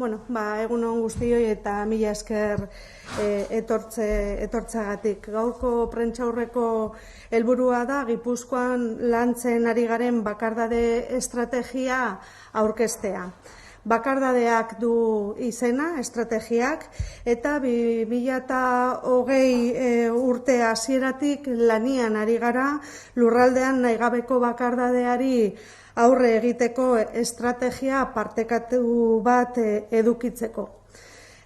Egun on guztioi eta mila esker etortzeagatik. Gaurko prentsaurreko helburua da Gipuzkoan lantzen ari garen bakardade estrategia aurkeztea. Bakardadeak du izena, estrategiak, eta 2020 urte hasieratik lanian ari gara lurraldean nahigabeko bakardadeari aurre egiteko estrategia partekatu bat edukitzeko.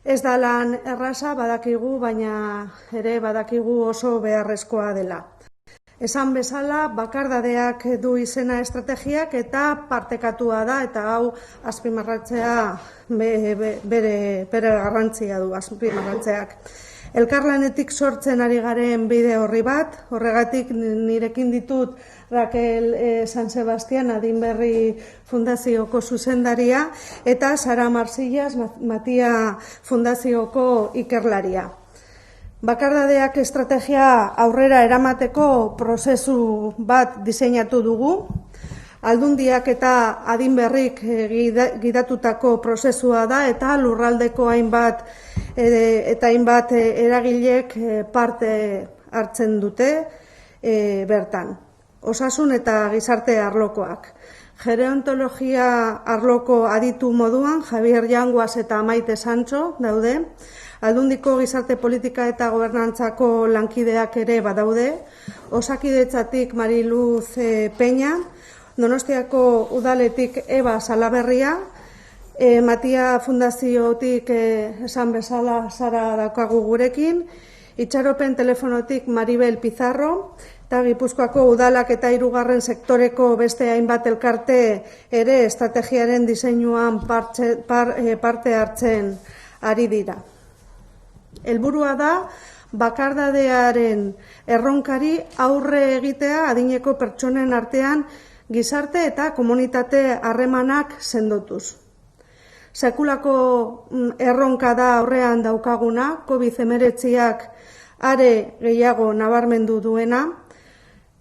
Ez da lan erraza badakigu, baina ere badakigu oso beharrezkoa dela. Esan bezala, bakardadeak du izena estrategiak eta partekatua da, eta hau azpimarratzea bere garrantzia du azpimarratzeak. Elkarlanetik sortzen ari garen bide horri bat, horregatik nirekin ditut Raquel San Sebastian Adinberri Fundazioko zuzendaria eta Sara Marsillas Matia Fundazioko ikerlaria. Bakardadeak estrategia aurrera eramateko prozesu bat diseinatu dugu. Aldundiak eta adinberrik gidatutako prozesua da eta lurraldeko hainbat eragilek parte hartzen dute bertan. Osasun eta gizarte arlokoak. Gerontologia arloko aditu moduan Javier Yanguas eta Maite Sancho daude. Aldundiko gizarte politika eta gobernantzako lankideak ere badaude. Osakidetzatik Mariluz Peña, Donostiako udaletik Eba Salaberria, Matia Fundaziotik esan bezala Sara daukagu gurekin, Itxaropen telefonotik Maribel Pizarro, eta Gipuzkoako udalak eta 3. sektoreko beste hainbat elkarte ere estrategiaren diseinuan parte hartzen ari dira. Helburua da bakardadearen erronkari aurre egitea adineko pertsonen artean gizarte eta komunitate harremanak sendotuz. Sekulako erronka da aurrean daukaguna, COVID-19ak are gehiago nabarmendu duena,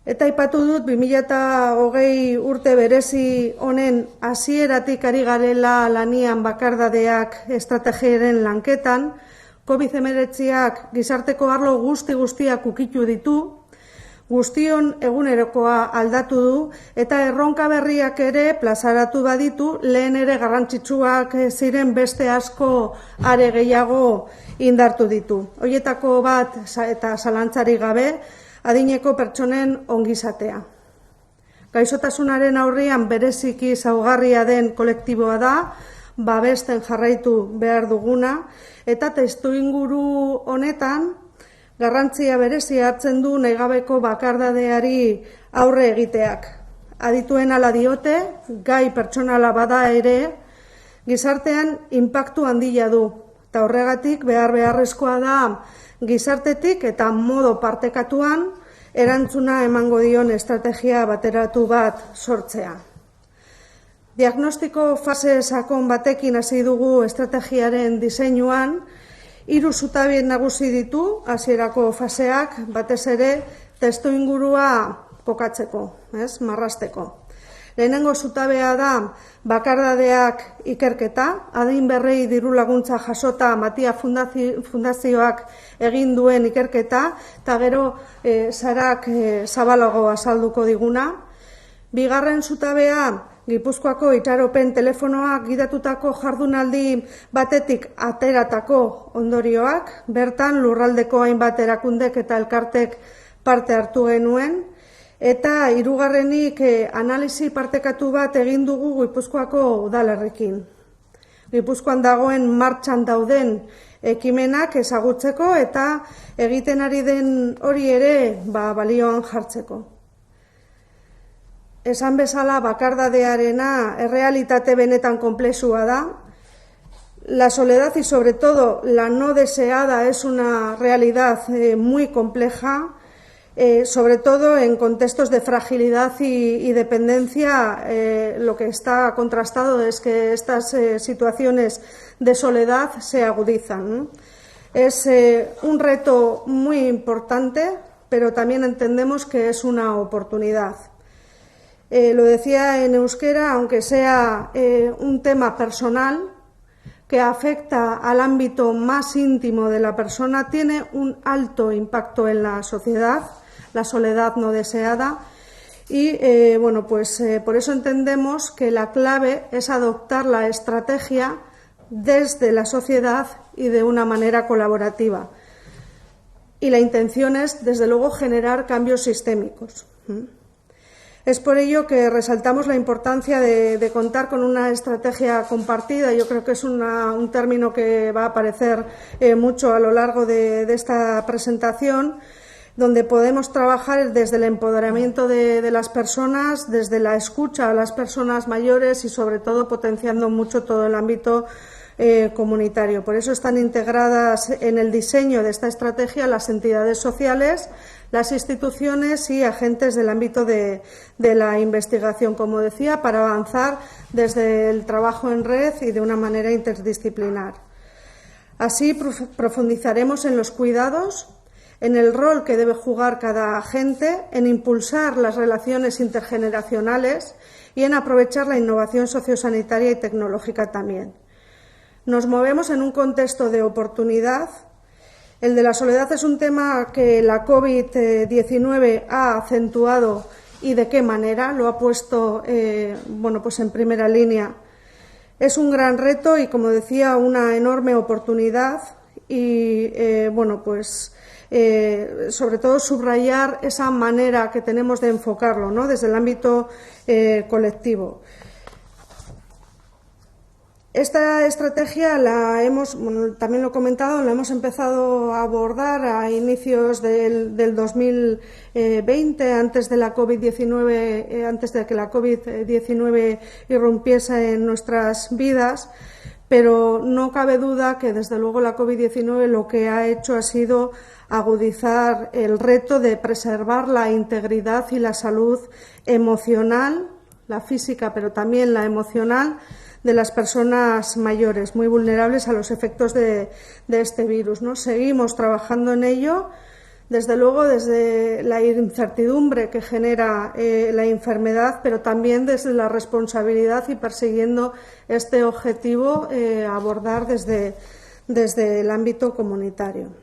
eta aipatu dut 2020 urte berezi honen hasieratik ari garela lanian bakardadeak estrategiaren lanketan, COVID-19ak gizarteko arlo guztiak ukitu ditu, guztion egunerokoa aldatu du eta erronka berriak ere plazaratu baditu, lehen ere garrantzitsuak ziren beste asko are gehiago indartu ditu. Horietako bat eta zalantzari gabe, adineko pertsonen ongizatea. Gaixotasunaren aurrean bereziki zaugarria den kolektiboa da, babesten jarraitu behar duguna, eta testuinguru honetan garrantzia berezia hartzen du nahigabeko bakardadeari aurre egiteak. Adituen hala diote, gai pertsonala bada ere, gizartean inpaktu handia du, eta horregatik beharrezkoa da gizartetik eta modo partekatuan erantzuna emango dion estrategia bateratu bat sortzea. Diagnostiko fase sakon batekin hasi dugu estrategiaren diseinuan, 3 zutabe nagusi ditu hasierako faseak, batez ere testuingurua kokatzeko, marrasteko. Lehenengo zutabea da bakardadeak ikerketa, adinberrei diru laguntza jasota Matia Fundazioak egin duen ikerketa, eta gero Sarak zabalago azalduko diguna. Bigarren zutabea Gipuzkoako itxaropen telefonoak gidatutako jardunaldi batetik ateratako ondorioak, bertan lurraldeko hainbat erakundek eta elkartek parte hartu genuen, eta 3. Analisi partekatu bat egin dugu Gipuzkoako udalerrekin. Gipuzkoan dagoen martxan dauden ekimenak ezagutzeko eta egiten ari den hori ere balioan jartzeko. Esan bezala bakardadearena errealitate benetan konplexua da. La soledad y sobre todo la no deseada es una realidad muy compleja, sobre todo en contextos de fragilidad y dependencia. Lo que está contrastado es que estas situaciones de soledad se agudizan. Es un reto muy importante, pero también entendemos que es una oportunidad. Lo decía en euskera, aunque sea un tema personal, que afecta al ámbito más íntimo de la persona, tiene un alto impacto en la sociedad, la soledad no deseada, y por eso entendemos que la clave es adoptar la estrategia desde la sociedad y de una manera colaborativa. Y la intención es, desde luego, generar cambios sistémicos. Es por ello que resaltamos la importancia de contar con una estrategia compartida. Yo creo que es un término que va a aparecer mucho a lo largo de esta presentación, donde podemos trabajar desde el empoderamiento de las personas, desde la escucha a las personas mayores y, sobre todo, potenciando mucho todo el ámbito comunitario. Por eso están integradas en el diseño de esta estrategia las entidades sociales, las instituciones y agentes del ámbito de la investigación, como decía, para avanzar desde el trabajo en red y de una manera interdisciplinar. Así profundizaremos en los cuidados, en el rol que debe jugar cada agente, en impulsar las relaciones intergeneracionales y en aprovechar la innovación sociosanitaria y tecnológica también. Nos movemos en un contexto de oportunidad. El de la soledad es un tema que la COVID-19 ha acentuado y de qué manera lo ha puesto en primera línea. Es un gran reto y, como decía, una enorme oportunidad y sobre todo subrayar esa manera que tenemos de enfocarlo, ¿no?, desde el ámbito colectivo. Esta estrategia también lo he comentado, la hemos empezado a abordar a inicios del 2020, antes de la COVID-19, antes de que la COVID-19 irrumpiese en nuestras vidas, pero no cabe duda que, desde luego, la COVID-19 lo que ha hecho ha sido agudizar el reto de preservar la integridad y la salud emocional, la física, pero también la emocional, de las personas mayores, muy vulnerables a los efectos de este virus, ¿no? Seguimos trabajando en ello, desde luego desde la incertidumbre que genera la enfermedad, pero también desde la responsabilidad y persiguiendo este objetivo abordar desde el ámbito comunitario.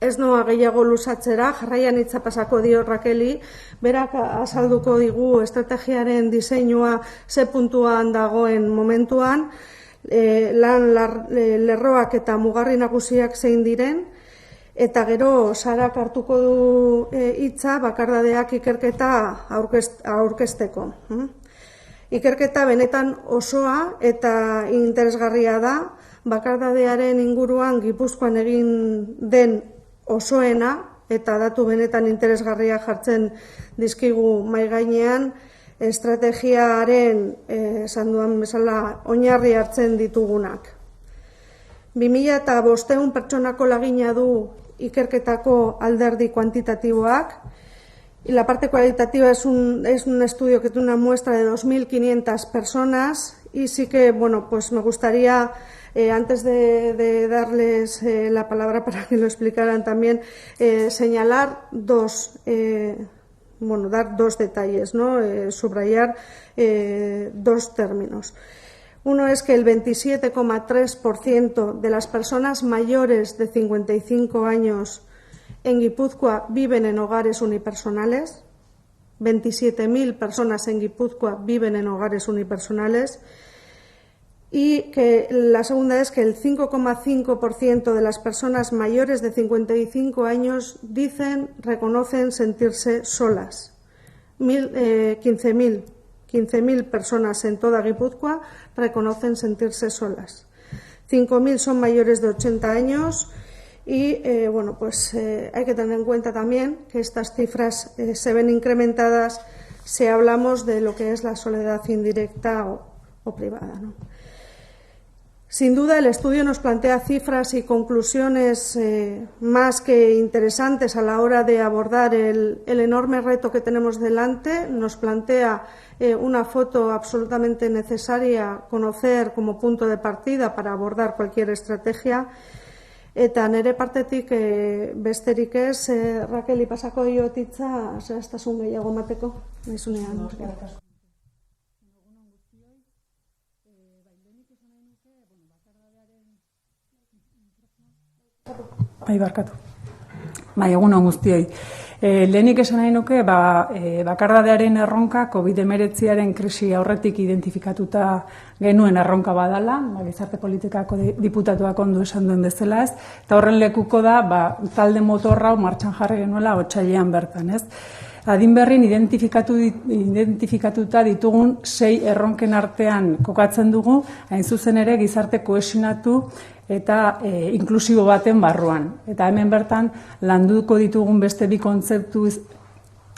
Ez noa gehiago luzatzera, jarraian hitza pasako dio Rakeli, berak azalduko digu estrategiaren diseinua ze puntuan dagoen momentuan, lerroak eta mugarri nagusiak zein diren, eta gero Sarak hartuko du hitza bakardadeak ikerketa aurkezteko. Ikerketa benetan osoa eta interesgarria da, bakardadearen inguruan Gipuzkoan egin den osoena eta datu benetan interesgarria jartzen dizkigu mahai gainean, estrategiaren, esan duan bezala, oinarri hartzen ditugunak. 2500 pertsonako lagina du ikerketako alderdi kuantitatiboak, y la parte cualitativa es un estudio que tiene una muestra de 2.500 personas, y sí que, me gustaría, antes de darles la palabra para que lo explicaran también, señalar dar dos detalles, ¿no? Subrayar dos términos. Uno es que el 27,3% de las personas mayores de 55 años en Guipúzcoa viven en hogares unipersonales. 27.000 personas en Guipúzcoa viven en hogares unipersonales. Y que la segunda es que el 5,5% de las personas mayores de 55 años reconocen sentirse solas. 15.000 personas en toda Guipúzcoa reconocen sentirse solas. 5.000 son mayores de 80 años y hay que tener en cuenta también que estas cifras se ven incrementadas si hablamos de lo que es la soledad indirecta o privada, ¿no? Sin duda, el estudio nos plantea cifras y conclusiones más que interesantes a la hora de abordar el enorme reto que tenemos delante. Nos plantea una foto absolutamente necesaria conocer como punto de partida para abordar cualquier estrategia. Eta nire partetik besterik ez, Rakeli pasako diot hitza, zehaztasun gehiago emateko, nahizunean. Barkatu. Egun on guztioi. Lehenik esan nahi nuke, bakardadearen erronka COVID-19 krisi aurretik identifikatuta genuen erronka badala, gizarte politikako diputatuak ondo esan duen bezala ez, eta horren lekuko da, talde motorra martxan jarri genuela otsailean bertan ez. Adin berrin identifikatuta ditugun 6 erronken artean kokatzen dugu, hain zuzen ere gizarte kohesionatu eta inklusibo baten barruan. Eta hemen bertan landuko ditugun beste 2 kontzeptu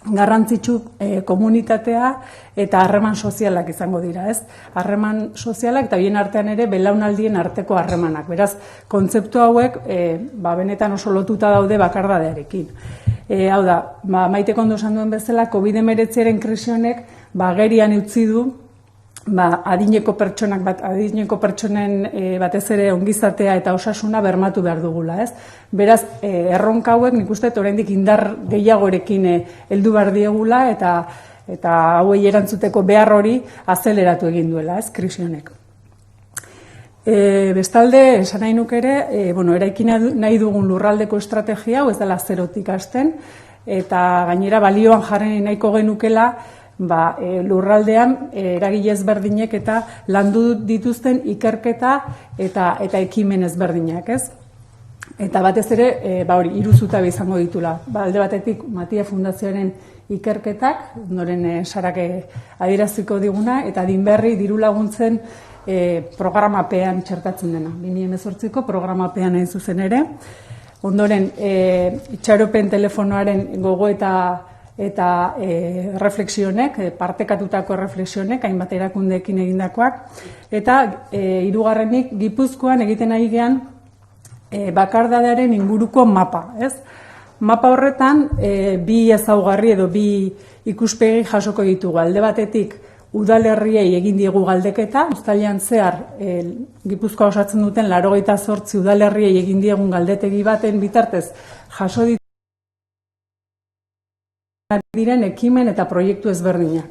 garrantzitsu komunitatea eta harreman sozialak izango dira, ez? Harreman sozialak eta bien artean ere belaunaldien arteko harremanak. Beraz, kontzeptu hauek benetan oso lotuta daude bakardadearekin. Hau da, Maitek ondo esan duen bezala, COVID-19 krisi honek agerian utzi du adineko pertsonen batez ere ongizatea eta osasuna bermatu behar dugula, ez? Beraz, erronka hauek nik uste oraindik indar gehiagorekin heldu behar diegula eta hauei erantzuteko behar hori azeleratu egin duela, ez, krisi honek. Bestalde, esan nahi nuke ere, eraiki nahi dugun lurraldeko estrategia, hau ez dela zerotik hasten, eta gainera balioan jarri nahiko genukela, lurraldean eragile ezberdinek eta landu dituzten ikerketa eta ekimen ezberdinak, ez? Eta batez ere, 3 zutabe izango ditula. Alde batetik, Matia Fundazioaren ikerketak, ondoren Sarak adieraziko diguna, eta Dinberri diru laguntzen programapean txertatzen dena. 2018ko programapean hain zuzen ere. Ondoren, itxaropen telefonoaren gogo eta reflexionek, partekatutako reflexionek, hainbat erakundeekin egindakoak. Eta 3. Gipuzkoan egiten ari gean bakardadearen inguruko mapa, ez? Mapa horretan 2 ezaugarri edo 2 ikuspegi jasoko ditugu. Alde batetik udalerriei egin diegu galdeketa, uztailean zehar Gipuzkoa osatzen duten 88 udalerriei egin diegun galdetegi baten bitartez jaso diren ekimen eta proiektu ezberdinak.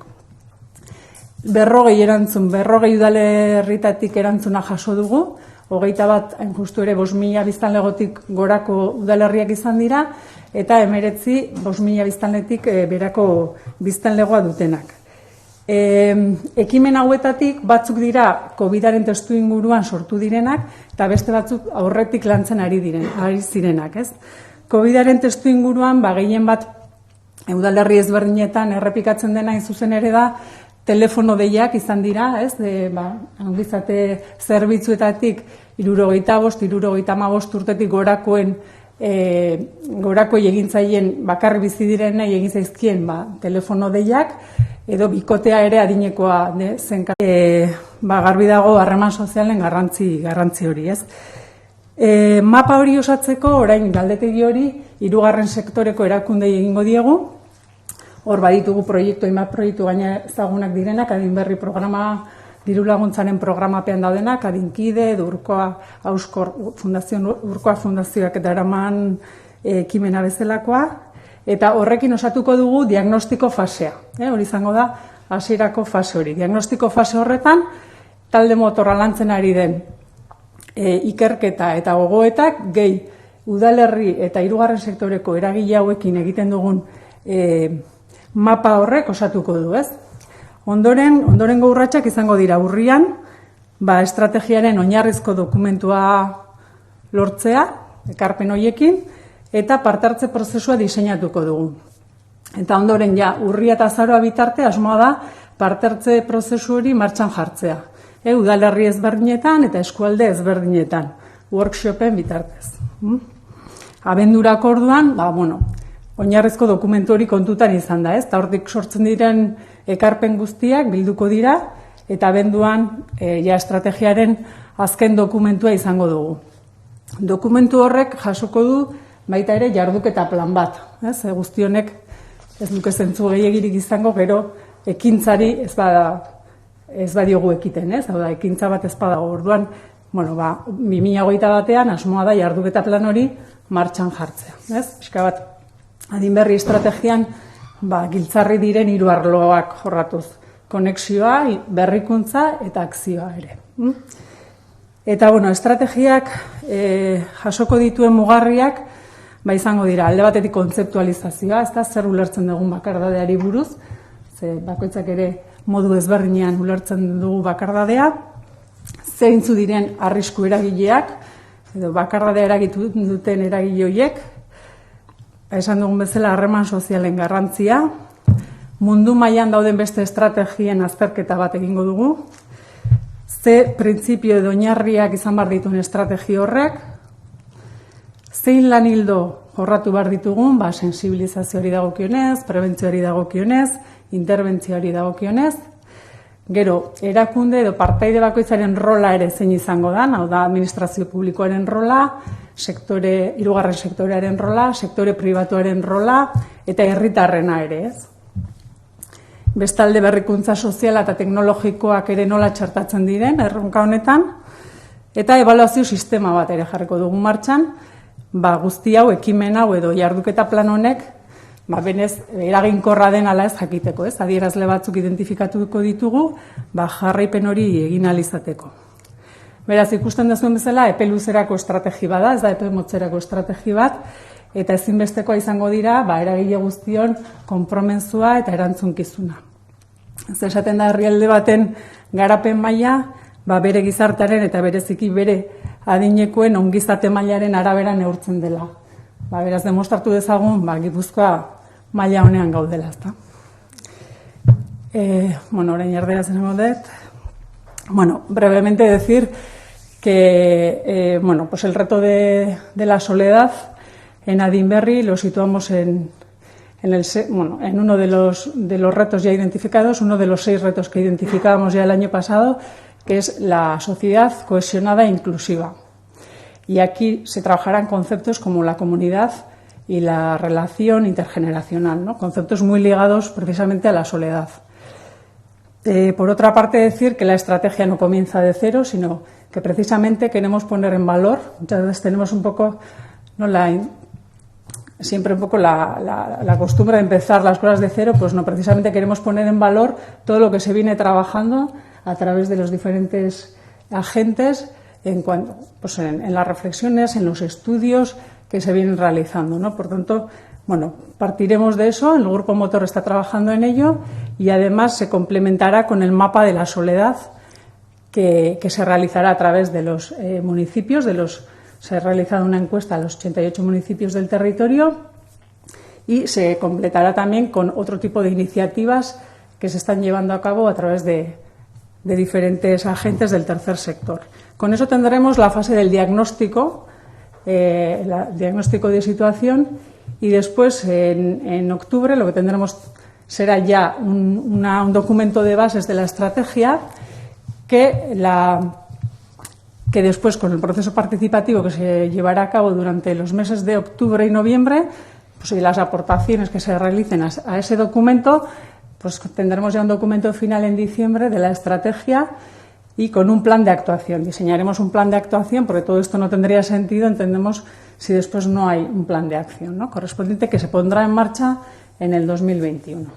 40 udalerritatik erantzuna jaso dugu, 21 hain justu ere 5.000 biztanlegotik gorako udalerriak izan dira, eta 19 5.000 biztanletik berako biztanlegoa dutenak. Ekimen hauetatik batzuk dira COVID-aren testu inguruan sortu direnak, eta beste batzuk aurretik lantzen ari zirenak, ez? COVID-aren testu inguruan, gehien bat udalerri ezberdinetan errepikatzen dena zuzen ere da, telefono deiak izan dira, ez? Ongizate zerbitzuetatik 65 urtetik gorakoei egintzaien bakarri bizi direnei egin zaizkien telefono deiak, edo bikotea ere adinekoa zenka. Garbi dago harreman sozialen garrantzi hori, ez? Mapa hori osatzeko, orain galdetegi hori, 3. sektoreko erakundei egingo diegu. Hor baditugu hainbat proiektu gaina ezagunak direnak, Adinberri programa, diru laguntzaren programapean daudenak, Adinkide, Urkoa Fundazioak eta eraman ekimena bezalakoa, eta horrekin osatuko dugu diagnostiko fasea. Hori izango da, hasierako fase hori. Diagnostiko fase horretan, talde motorra lantzen ari den ikerketa eta gogoetak, gehi udalerri eta 3. sektoreko eragile hauekin egiten dugun mapa horrek osatuko du, ez? Ondorengo urratsak izango dira urrian, estrategiaren oinarrizko dokumentua lortzea, ekarpen horiekin, eta parte-hartze prozesua diseinatuko dugu. Eta ondoren urria eta azaroa bitarte asmoa da parte-hartze prozesu hori martxan jartzea. Udalerri ezberdinetan eta eskualde ezberdinetan, workshopen bitartez. Abendurak orduan, oinarrizko dokumentu hori kontutan izan da, ez? Eta hortik sortzen diren ekarpen guztiak bilduko dira, eta abenduan estrategiaren azken dokumentua izango dugu. Dokumentu horrek jasoko du baita ere jarduketa plan bat, ez? Guzti honek ez duke zentzu gehiegirik izango, gero ekintzari ez badiogu ekiten, ez? Hau da, ekintza bat ez badago. Orduan, 2021 asmoa da jarduketa plan hori martxan jartzea, ez? Pixka bat, Adinberri estrategian giltzarri diren 3 arloak jorratuz. Konexioa, berrikuntza eta akzioa ere. Eta, estrategiak jasoko dituen mugarriak izango dira, alde batetik kontzeptualizazioa, ez da zer ulertzen dugun bakardadeari buruz, ze bakoitzak ere modu ezberdinean ulertzen dugu bakardadea, zeintzu diren arrisku eragileak, edo bakardadea eragitu duten eragile horiek, esan dugun bezala harreman sozialen garrantzia, mundu mailan dauden beste estrategien azterketa bat egingo dugu, ze printzipio edo oinarriak izan behar dituen estrategi horrek, zein lan hildo jorratu behar ditugun, sensibilizazioari dagokionez, prebentzioari dagokionez, interbentzioari dagokionez, gero, erakunde edo partaide bakoitzaren rola ere zein izango da, hau da administrazio publikoaren rola, hirugarren sektorearen rola, sektore pribatuaren rola, eta herritarrena ere, ez? Bestalde berrikuntza soziala eta teknologikoak ere nola txertatzen diren, erronka honetan, eta ebaluazio sistema bat ere jarriko dugu martxan, guzti hau, ekimen hau edo jarduketa plan honek, benez, eraginkorra den ala ez jakiteko, ez? Adierazle batzuk identifikatuko ditugu, jarraipen hori egin ahal izateko. Beraz, ikusten duzuen bezala, epe luzerako estrategi bada, ez da epe motzerako estrategi bat, eta ezinbestekoa izango dira, eragile guztion konpromensua eta erantzunkizuna. Ez esaten da herrialde baten garapen maila, bere gizartearen eta bereziki bere adinekoen ongizate mailaren arabera neurtzen dela. Beraz, demostratu dezagun, Gipuzkoa maila honean gaudela, ezta. Orain erderaz esango dut. Brevemente decir que el reto de la soledad en Adinberri lo situamos en uno de los retos ya identificados, uno de los 6 retos que identificábamos ya el año pasado, que es la sociedad cohesionada e inclusiva. Y aquí se trabajarán conceptos como la comunidad y la relación intergeneracional, ¿no? Conceptos muy ligados precisamente a la soledad. Por otra parte, decir que la estrategia no comienza de cero, sino que precisamente queremos poner en valor, muchas veces tenemos un poco, siempre un poco la costumbre de empezar las cosas de cero, pues no, precisamente queremos poner en valor todo lo que se viene trabajando a través de los diferentes agentes en las reflexiones, en los estudios que se vienen realizando, ¿no? Por tanto, partiremos de eso, el Grupo Motor está trabajando en ello y además se complementará con el mapa de la soledad que se realizará a través de los municipios, se ha realizado una encuesta a los 88 municipios del territorio y se completará también con otro tipo de iniciativas que se están llevando a cabo a través de diferentes agentes del tercer sector. Con eso tendremos la fase del diagnóstico, diagnóstico de situación, y después en octubre lo que tendremos será ya un documento de bases de la estrategia que después, con el proceso participativo que se llevará a cabo durante los meses de octubre y noviembre, y las aportaciones que se realicen a ese documento, pues tendremos ya un documento final en diciembre de la estrategia y con un plan de actuación. Diseñaremos un plan de actuación porque todo esto no tendría sentido, entendemos, si después no hay un plan de acción, ¿no? Correspondiente, que se pondrá en marcha en el 2021.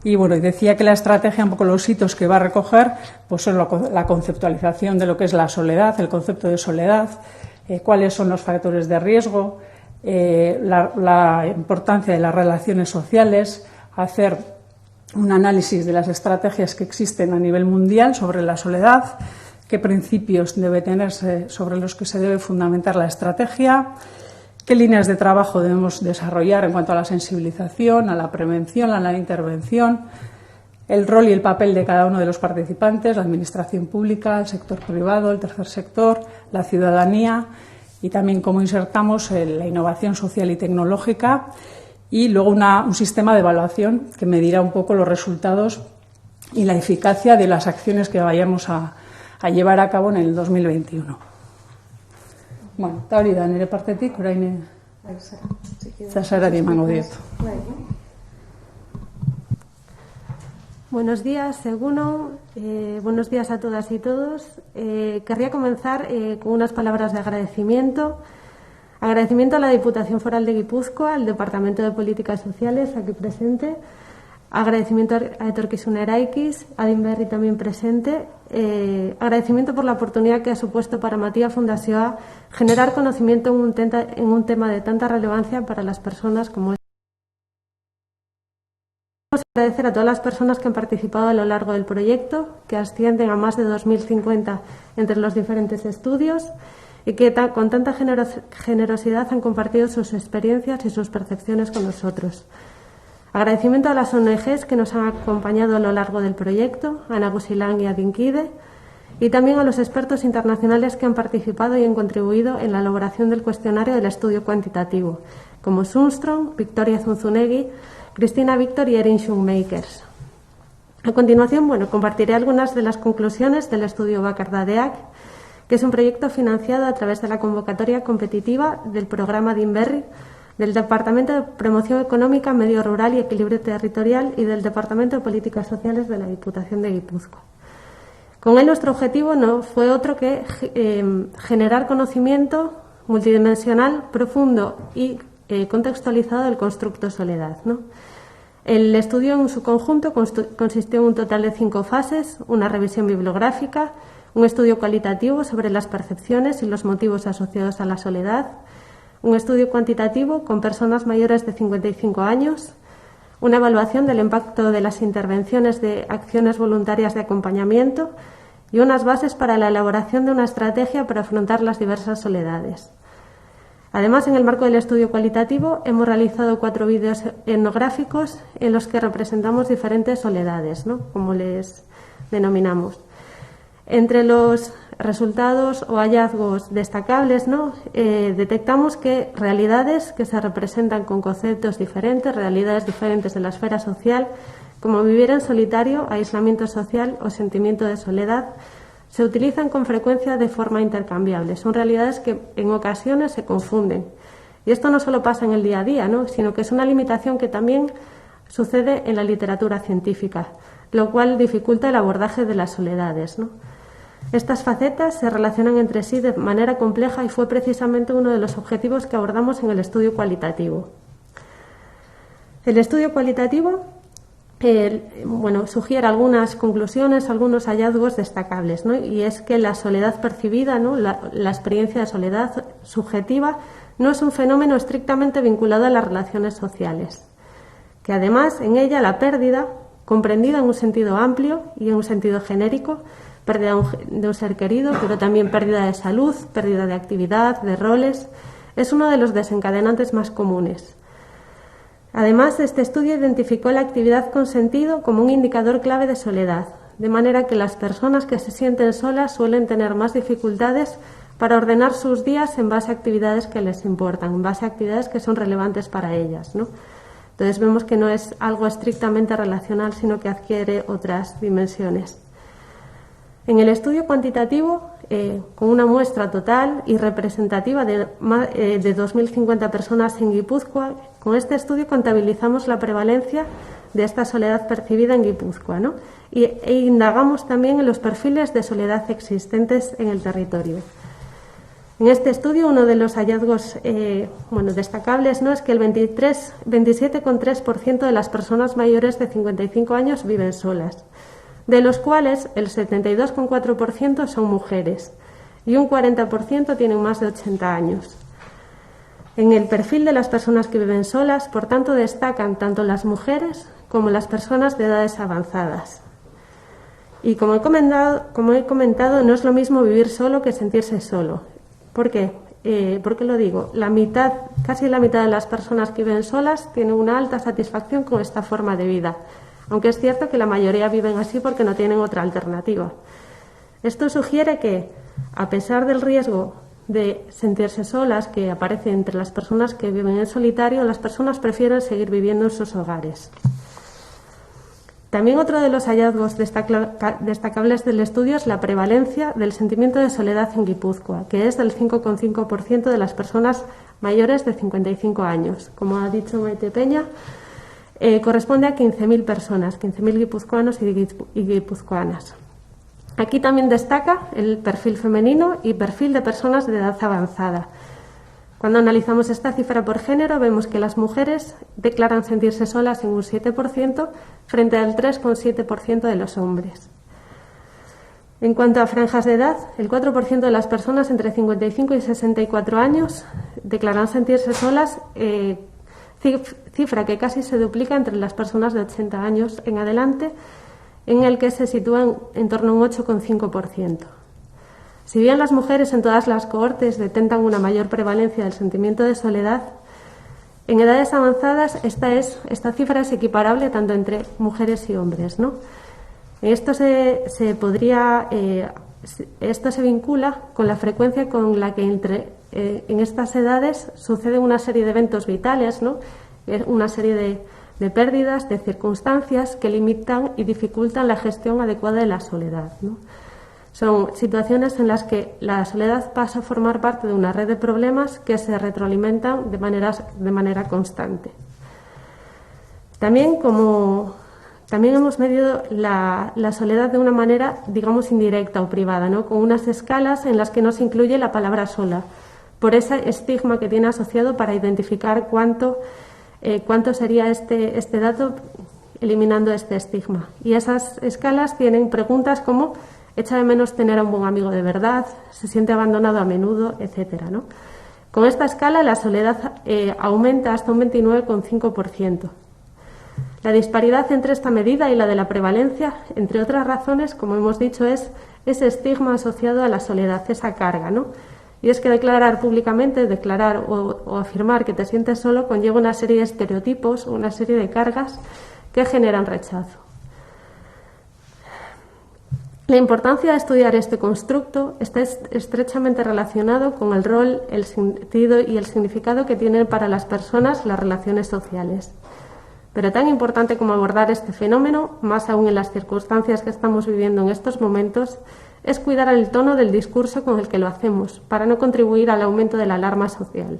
Y decía que la estrategia, un poco los hitos que va a recoger, pues son la conceptualización de lo que es la soledad, el concepto de soledad, cuáles son los factores de riesgo, la importancia de las relaciones sociales, hacer un análisis de las estrategias que existen a nivel mundial sobre la soledad, qué principios debe tenerse sobre los que se debe fundamentar la estrategia, qué líneas de trabajo debemos desarrollar en cuanto a la sensibilización, a la prevención, a la intervención, el rol y el papel de cada uno de los participantes, la administración pública, el sector privado, el tercer sector, la ciudadanía, y también cómo insertamos la innovación social y tecnológica, y luego un sistema de evaluación que medirá un poco los resultados y la eficacia de las acciones que vayamos a llevar a cabo en el 2021. Eta hori da nire partetik, orain Zasarari emango diet. Buenos días, Eguno. Buenos días a todas y todos. Querría comenzar con unas palabras de agradecimiento. Agradecimiento a la Diputación Foral de Guipúzcoa, al Departamento de Políticas Sociales, aquí presente, Agradecimiento a Etorkizuna Eraikiz, a Dinberri también presente. Agradecimiento por la oportunidad que ha supuesto para Matia Fundazioa generar conocimiento en un tema de tanta relevancia para las personas como es. Queremos agradecer a todas las personas que han participado a lo largo del proyecto, que ascienden a más de 2050 entre los diferentes estudios y que con tanta generosidad han compartido sus experiencias y sus percepciones con nosotros. Agradecimiento a las ONGs que nos han acompañado a lo largo del proyecto, a Nagusilan y a Dinkide, y también a los expertos internacionales que han participado y han contribuido en la elaboración del cuestionario del estudio cuantitativo, como Sundström, Victoria Zunzunegui, Cristina Víctor y Erin Schoenmakers. A continuación, compartiré algunas de las conclusiones del estudio Bakardadeak, que es un proyecto financiado a través de la convocatoria competitiva del programa Dinberri, del Departamento de Promoción Económica, Medio Rural y Equilibrio Territorial y del Departamento de Políticas Sociales de la Diputación de Guipúzcoa. Con él nuestro objetivo no fue otro que generar conocimiento multidimensional, profundo y contextualizado del constructo Soledad, ¿no? El estudio en su conjunto consistió en un total de 5 fases: una revisión bibliográfica, un estudio cualitativo sobre las percepciones y los motivos asociados a la soledad, un estudio cuantitativo con personas mayores de 55 años, una evaluación del impacto de las intervenciones de acciones voluntarias de acompañamiento y unas bases para la elaboración de una estrategia para afrontar las diversas soledades. Además, en el marco del estudio cualitativo, hemos realizado 4 vídeos etnográficos en los que representamos diferentes soledades, ¿no?, como les denominamos. Entre los resultados o hallazgos destacables, ¿no?, detectamos que realidades que se representan con conceptos diferentes, realidades diferentes de la esfera social, como vivir en solitario, aislamiento social o sentimiento de soledad, se utilizan con frecuencia de forma intercambiable. Son realidades que en ocasiones se confunden. Y esto no solo pasa en el día a día, ¿no?, sino que es una limitación que también sucede en la literatura científica, lo cual dificulta el abordaje de las soledades, ¿no? Estas facetas se relacionan entre sí de manera compleja y fue precisamente uno de los objetivos que abordamos en el estudio cualitativo. El estudio cualitativo sugiere algunas conclusiones, algunos hallazgos destacables, ¿no? Y es que la soledad percibida, ¿no?, la experiencia de soledad subjetiva, no es un fenómeno estrictamente vinculado a las relaciones sociales, que además en ella la pérdida, comprendida en un sentido amplio y en un sentido genérico, pérdida de un ser querido, pero también pérdida de salud, pérdida de actividad, de roles, es uno de los desencadenantes más comunes. Además, este estudio identificó la actividad con sentido como un indicador clave de soledad, de manera que las personas que se sienten solas suelen tener más dificultades para ordenar sus días en base a actividades que les importan, en base a actividades que son relevantes para ellas, ¿no? Entonces vemos que no es algo estrictamente relacional, sino que adquiere otras dimensiones. En el estudio cuantitativo, con una muestra total y representativa de 2.050 personas en Guipúzcoa, con este estudio contabilizamos la prevalencia de esta soledad percibida en Guipúzcoa, ¿no?, e indagamos también en los perfiles de soledad existentes en el territorio. En este estudio, uno de los hallazgos destacables, ¿no?, es que el 27,3% de las personas mayores de 55 años viven solas, de los cuales el 72,4% son mujeres y un 40% tienen más de 80 años. En el perfil de las personas que viven solas, por tanto, destacan tanto las mujeres como las personas de edades avanzadas. Y como he comentado, no es lo mismo vivir solo que sentirse solo. ¿Por qué? ¿Por qué lo digo? Casi la mitad de las personas que viven solas tienen una alta satisfacción con esta forma de vida, aunque es cierto que la mayoría viven así porque no tienen otra alternativa. Esto sugiere que, a pesar del riesgo de sentirse solas que aparece entre las personas que viven en solitario, las personas prefieren seguir viviendo en sus hogares. También otro de los hallazgos destacables del estudio es la prevalencia del sentimiento de soledad en Guipúzcoa, que es del 5,5% de las personas mayores de 55 años. Como ha dicho Maite Peña, corresponde a 15.000 personas, 15.000 guipuzcoanos y guipuzcoanas. Aquí también destaca el perfil femenino y perfil de personas de edad avanzada. Cuando analizamos esta cifra por género, vemos que las mujeres declaran sentirse solas en un 7% frente al 3,7% de los hombres. En cuanto a franjas de edad, el 4% de las personas entre 55 y 64 años declaran sentirse solas, cifra que casi se duplica entre las personas de 80 años en adelante, en el que se sitúan en torno a un 8,5%. Si bien las mujeres en todas las cohortes detentan una mayor prevalencia del sentimiento de soledad, en edades avanzadas esta cifra es equiparable tanto entre mujeres y hombres, ¿no? Esto se vincula con la frecuencia con la que en estas edades suceden una serie de eventos vitales, ¿no? Una serie de pérdidas, de circunstancias que limitan y dificultan la gestión adecuada de la soledad, ¿no? Son situaciones en las que la soledad pasa a formar parte de una red de problemas que se retroalimentan de manera constante. También hemos medido la soledad de una manera, digamos, indirecta o privada, ¿no? Con unas escalas en las que no se incluye la palabra sola, por ese estigma que tiene asociado para identificar cuánto sería este dato eliminando este estigma. Y esas escalas tienen preguntas como: ¿echa de menos tener a un buen amigo de verdad? ¿Se siente abandonado a menudo? Etcétera, ¿no? Con esta escala la soledad aumenta hasta un 29,5%. La disparidad entre esta medida y la de la prevalencia, entre otras razones, como hemos dicho, es ese estigma asociado a la soledad, esa carga, ¿no? Y es que declarar públicamente, o afirmar que te sientes solo conlleva una serie de estereotipos, una serie de cargas que generan rechazo. La importancia de estudiar este constructo está estrechamente relacionado con el rol, el sentido y el significado que tienen para las personas las relaciones sociales. Pero tan importante como abordar este fenómeno, más aún en las circunstancias que estamos viviendo en estos momentos, es cuidar el tono del discurso con el que lo hacemos, para no contribuir al aumento de la alarma social.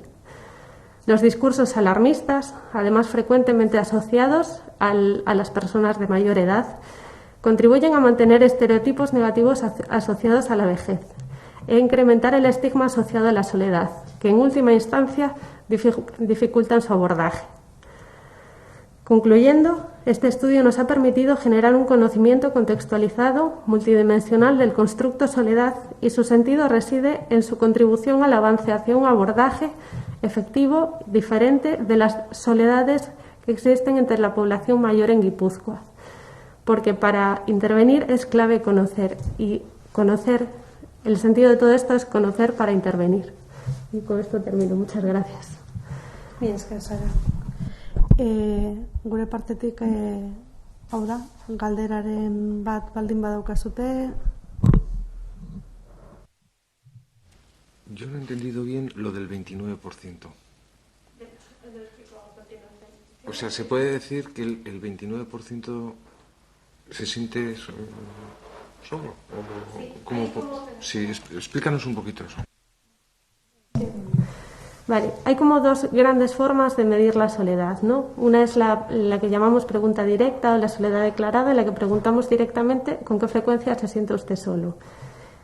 Los discursos alarmistas, además frecuentemente asociados a las personas de mayor edad, contribuyen a mantener estereotipos negativos asociados a la vejez e incrementar el estigma asociado a la soledad, que en última instancia dificultan su abordaje. Concluyendo, este estudio nos ha permitido generar un conocimiento contextualizado, multidimensional del constructo soledad, y su sentido reside en su contribución al avance hacia un abordaje efectivo, diferente de las soledades que existen entre la población mayor en Guipúzcoa. Porque para intervenir es clave conocer, y conocer, el sentido de todo esto es conocer para intervenir. Y con esto termino. Muchas gracias. Mila esker, Sara. Gure partetik, hau da, galderaren bat baldin badaukazute. Yo no he entendido bien lo del 29%. O sea, ¿se puede decir que el 29% se siente solo? Sí, explícanos un poquito eso. Vale, hay como dos grandes formas de medir la soledad, ¿no? Una es la que llamamos pregunta directa o la soledad declarada, en la que preguntamos directamente con qué frecuencia se siente usted solo.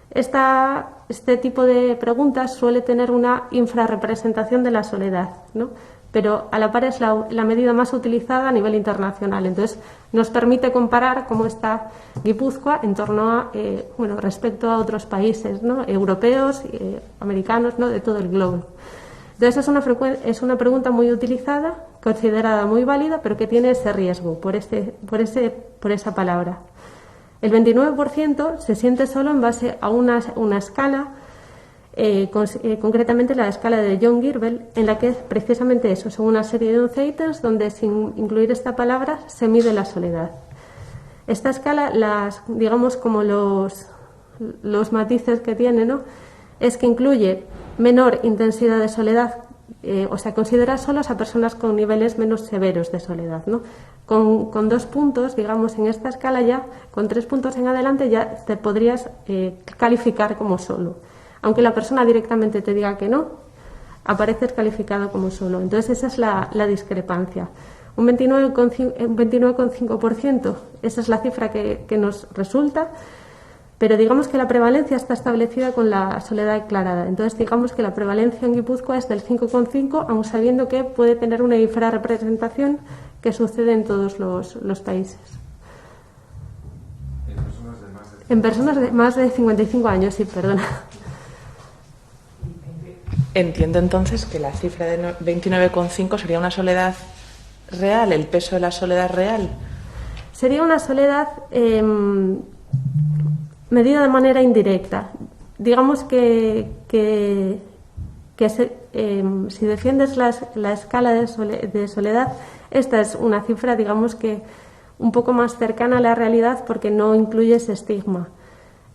Este tipo de preguntas suele tener una infrarrepresentación de la soledad, ¿no? Pero a la par es la medida más utilizada a nivel internacional. Entonces, nos permite comparar cómo está Guipúzcoa en torno a, respecto a otros países, ¿no? Europeos, americanos, ¿no? De todo el globo. Entonces, es una pregunta muy utilizada, considerada muy válida, pero que tiene ese riesgo por esa palabra. El 29% se siente solo en base a una escala, concretamente la escala de John Girbel, en la que es precisamente eso, son una serie de 11 ítems donde, sin incluir esta palabra, se mide la soledad. Esta escala, digamos como los matices que tiene, ¿no? Es que incluye menor intensidad de soledad, considera solos a personas con niveles menos severos de soledad, ¿no? Con 2 puntos, digamos, en esta escala ya, con 3 puntos en adelante ya te podrías calificar como solo. Aunque la persona directamente te diga que no, apareces calificado como solo. Entonces esa es la discrepancia. Un 29,5%, esa es la cifra que nos resulta. Pero digamos que la prevalencia está establecida con la soledad declarada. Entonces, digamos que la prevalencia en Guipúzcoa es del 5,5, aun sabiendo que puede tener una infrarrepresentación que sucede en todos los países. En personas de más de 55 años, sí, perdona. Entiendo entonces que la cifra de 29,5 sería una soledad real, el peso de la soledad real. Sería una soledad medida de manera indirecta. Digamos que si defiendes la escala de soledad, esta es una cifra, digamos que un poco más cercana a la realidad porque no incluye ese estigma.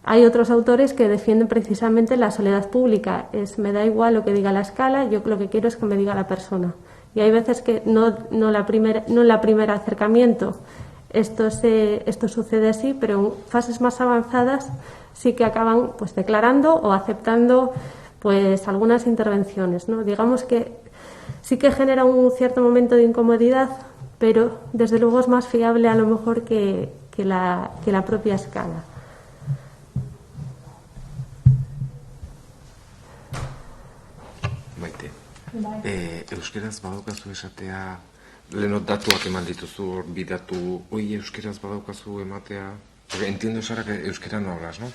Hay otros autores que defienden precisamente la soledad pública. Me da igual lo que diga la escala, yo lo que quiero es que me diga la persona. Y hay veces que no en la primera acercamiento esto sucede así, pero en fases más avanzadas sí que acaban pues declarando o aceptando pues algunas intervenciones, ¿no? Digamos que sí que genera un cierto momento de incomodidad, pero desde luego es más fiable a lo mejor que la propia escala. Maite, euskeraz badaukazu esatea, leheno datuak eman dituzu, bi datu, hoi euskeraz badaukazu ematea, porque entiendo, Sara, que euskera no hablas, ¿no?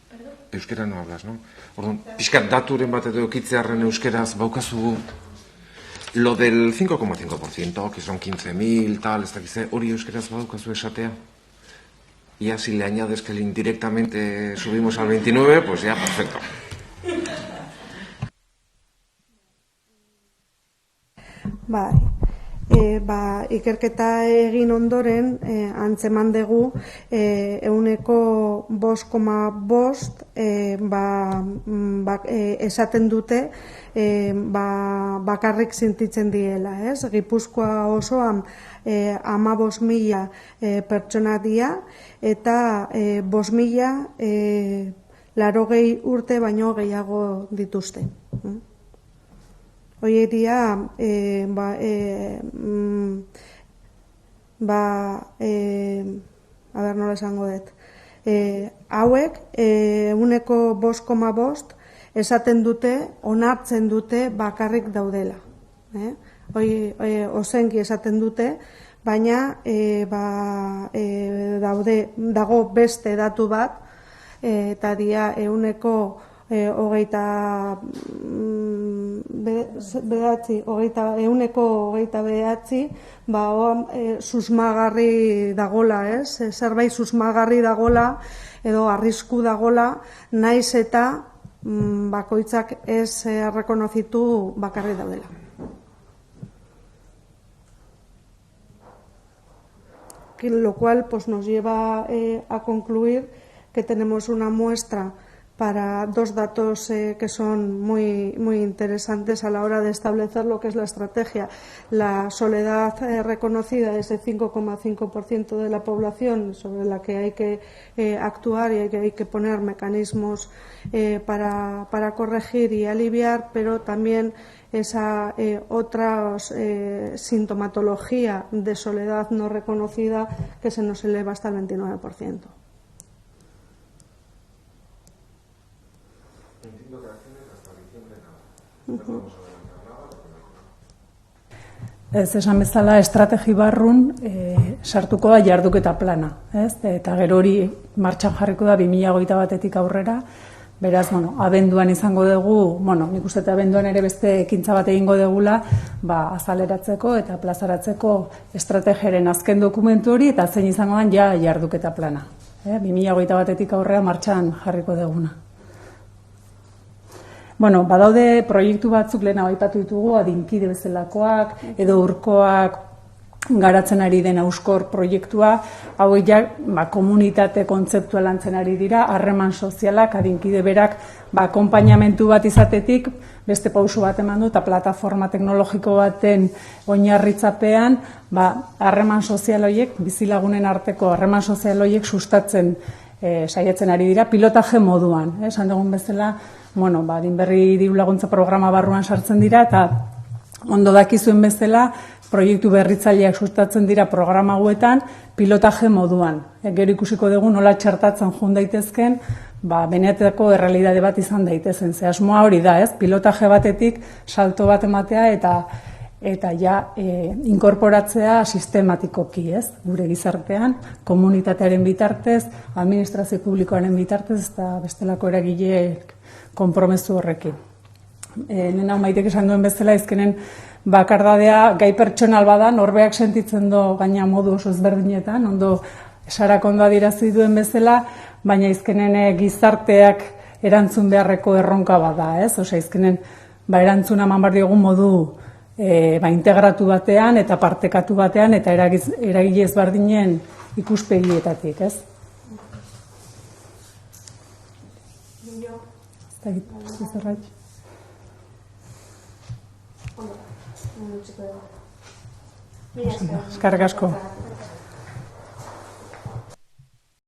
¿Perdón? Euskera no hablas, ¿no? Orduan, pixkat daturen bat edo ekitzearren euskeraz baukazu lo del 5,5%, que son 15.000, tal, ez dakize, hori euskeraz badaukazu esatea. Y si le añades que indirectamente subimos al 29, pues ya, perfecto. Bai, ikerketa egin ondoren, antzeman dugu, 5,5 esaten dute bakarrik sentitzen diela, ez? Gipuzkoa osoan 15.000 pertsona dira, eta 5.000 80 urte baino gehiago dituzte. Hoy día, a ver, nola esango dut. Hauek, 5,5 esaten dute, onartzen dute bakarrik daudela. Ozenki esaten dute, baina dago beste datu bat, eta dia 29, susmagarri dagola, ez? Zerbait susmagarri dagola edo arrisku dagola, naiz eta bakoitzak ez errekonozitu bakarri daudela. Lo cual pues, nos lleva a concluir que tenemos una muestra para dos datos que son muy interesantes a la hora de establecer lo que es la estrategia. La soledad reconocida es el 5,5% de la población sobre la que hay que actuar y hay que poner mecanismos para corregir y aliviar, pero también esa otra sintomatología de soledad no reconocida que se nos eleva hasta el 29%. Ez esan bezala estrategi barrun sartuko da jarduketa plana, ez? Eta gero hori martxan jarriko da 2021 aurrera. Beraz, abenduan izango dugu, nik uste eta abenduan ere beste ekintza bat egingo dugula, azaleratzeko eta plazaratzeko estrategiaren azken dokumentu hori eta zein izango den ja jarduketa plana. 2021 aurrera martxan jarriko duguna. Badaude proiektu batzuk lehena aipatu ditugu, adinkide bezalakoak, edo urkoak garatzen ari den Auskor proiektua, hauek komunitate kontzeptua lantzen ari dira, harreman sozialak, adinkide berak, akonpainamentu bat izatetik, beste pausu bat eman du, eta plataforma teknologiko baten oinarritzapean, harreman sozial horiek, bizilagunen arteko harreman sozial horiek sustatzen saiatzen ari dira, pilotaje moduan, esan dugun bezala, Dinberri diru laguntza programa barruan sartzen dira, eta ondo dakizuen bezala, proiektu berritzaileak sustatzen dira programa hauetan pilotaje moduan. Gero ikusiko dugu nola txertatzen joan daitezken, benetako errealitate bat izan daitezen. Ze asmoa hori da, ez? Pilotaje batetik salto bat ematea eta ja inkorporatzea sistematikoki, ez? Gure gizartean, komunitatearen bitartez, administrazio publikoaren bitartez eta bestelako eragileek konpromezu horrekin. Lehen hau Maitek esan duen bezala, izkenen bakardadea gai pertsonal bada, norbeak sentitzen do gaina modu oso ezberdinetan, ondo Sarak ondo adierazi duen bezala, baina izkenen gizarteak erantzun beharreko erronka bada, ez? Osea, izkenen erantzuna eman behar diogun modu integratu batean eta partekatu batean eta eragile ezberdinen ikuspegietatik, ez? Eskerrik asko.